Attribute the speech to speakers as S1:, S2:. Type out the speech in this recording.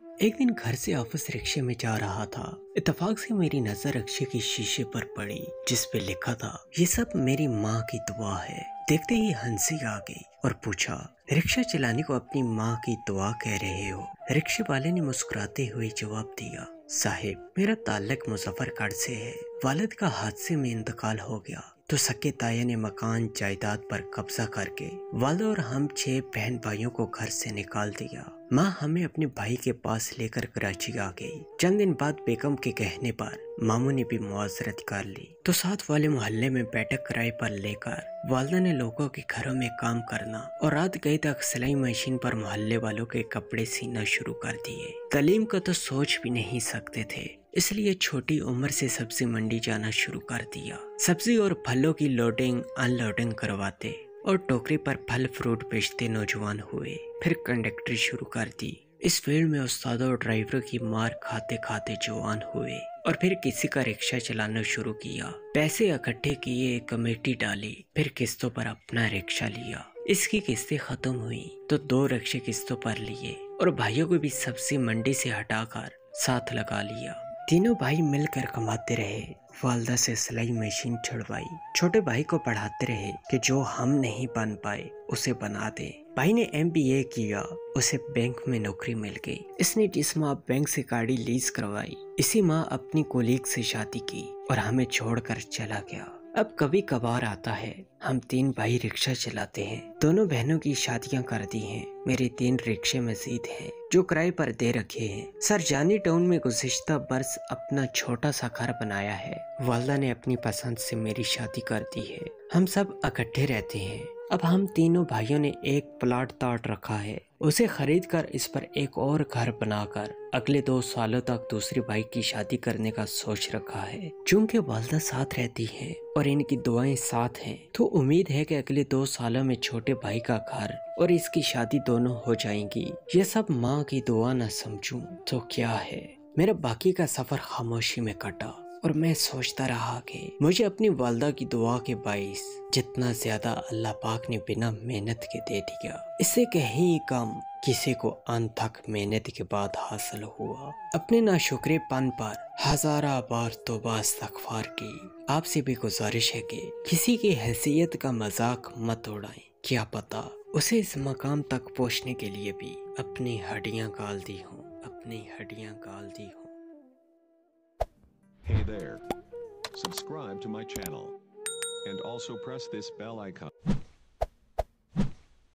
S1: ایک دن گھر سے آفس رکشے میں جا رہا تھا، اتفاق سے میری نظر رکشے کے شیشے پر پڑی جس پہ لکھا تھا یہ سب میری ماں کی دعا ہے۔ دیکھتے ہی ہنسی آ گئی اور پوچھا رکشہ چلانے کو اپنی ماں کی دعا کہہ رہے ہو؟ رکشے والے نے مسکراتے ہوئے جواب دیا، صاحب میرا تعلق مظفر گڑھ سے ہے، والد کا حادثے میں انتقال ہو گیا تو سکے تایا نے مکان جائیداد پر قبضہ کر کے والدہ اور ہم 6 بہن بھائیوں کو گھر سے نکال دیا۔ ماں ہمیں اپنے بھائی کے پاس لے کر کراچی آ گئی۔ چند دن بعد بیگم کے کہنے پر ماموں نے بھی معذرت کر لی تو ساتھ والے محلے میں بیٹھک کرائے پر لے کر والدہ نے لوگوں کے گھروں میں کام کرنا اور رات گئے تک سلائی مشین پر محلے والوں کے کپڑے سینا شروع کر دیے۔ تعلیم کا تو سوچ بھی نہیں سکتے تھے، اس لیے چھوٹی عمر سے سبزی منڈی جانا شروع کر دیا۔ سبزی اور پھلوں کی لوڈنگ ان لوڈنگ کرواتے اور ٹوکری پر پھل فروٹ بیچتے نوجوان ہوئے، پھر کنڈکٹری شروع کر دی۔ اس فیلڈ میں استادوں اور ڈرائیوروں کی مار کھاتے کھاتے جوان ہوئے اور پھر کسی کا رکشہ چلانا شروع کیا۔ پیسے اکٹھے کیے، کمیٹی ڈالی، پھر قسطوں پر اپنا رکشہ لیا۔ اس کی قسطیں ختم ہوئی تو 2 رکشے قسطوں پر لیے اور بھائیوں کو بھی سبزی منڈی سے ہٹا کر ساتھ لگا لیا۔ تینوں بھائی مل کر کماتے رہے، والدہ سے سلائی مشین چھڑوائی، چھوٹے بھائی کو پڑھاتے رہے کہ جو ہم نہیں بن پائے اسے بنا دے۔ بھائی نے MBA کیا، اسے بینک میں نوکری مل گئی۔ اس نے جس ماہ بینک سے گاڑی لیز کروائی، اسی ماہ اپنی کولیگ سے شادی کی اور ہمیں چھوڑ کر چلا گیا۔ اب کبھی کبھار آتا ہے، ہم 3 بھائی رکشہ چلاتے ہیں، دونوں بہنوں کی شادیاں کر دی ہیں، میرے 3 رکشے مزید ہیں جو کرائے پر دے رکھے ہیں۔ سرجانی ٹاؤن میں گزشتہ برس اپنا چھوٹا سا گھر بنایا ہے، والدہ نے اپنی پسند سے میری شادی کر دی ہے، ہم سب اکٹھے رہتے ہیں۔ اب ہم تینوں بھائیوں نے ایک پلاٹ تاڑ رکھا ہے، اسے خرید کر اس پر ایک اور گھر بنا کر اگلے 2 سالوں تک دوسرے بھائی کی شادی کرنے کا سوچ رکھا ہے۔ چونکہ والدہ ساتھ رہتی ہیں اور ان کی دعائیں ساتھ ہیں تو امید ہے کہ اگلے 2 سالوں میں چھوٹے بھائی کا گھر اور اس کی شادی دونوں ہو جائیں گی۔ یہ سب ماں کی دعا نہ سمجھوں تو کیا ہے۔ میرا باقی کا سفر خاموشی میں کٹا اور میں سوچتا رہا کہ مجھے اپنی والدہ کی دعا کے باعث جتنا زیادہ اللہ پاک نے بنا محنت کے دے دیا، اس سے کہیں کم کسی کو ان تک محنت کے بعد حاصل ہوا۔ اپنے ناشکرے پن پر ہزارہ بار توبہ استغفار کی۔ آپ سے بھی گزارش ہے کہ کسی کی حیثیت کا مذاق مت اڑائیں، کیا پتا اسے اس مقام تک پہنچنے کے لیے بھی اپنی ہڈیاں گال دی ہوں، اپنی ہڈیاں گال دی ہوں۔
S2: Hey there. Subscribe to my channel and also press this bell icon.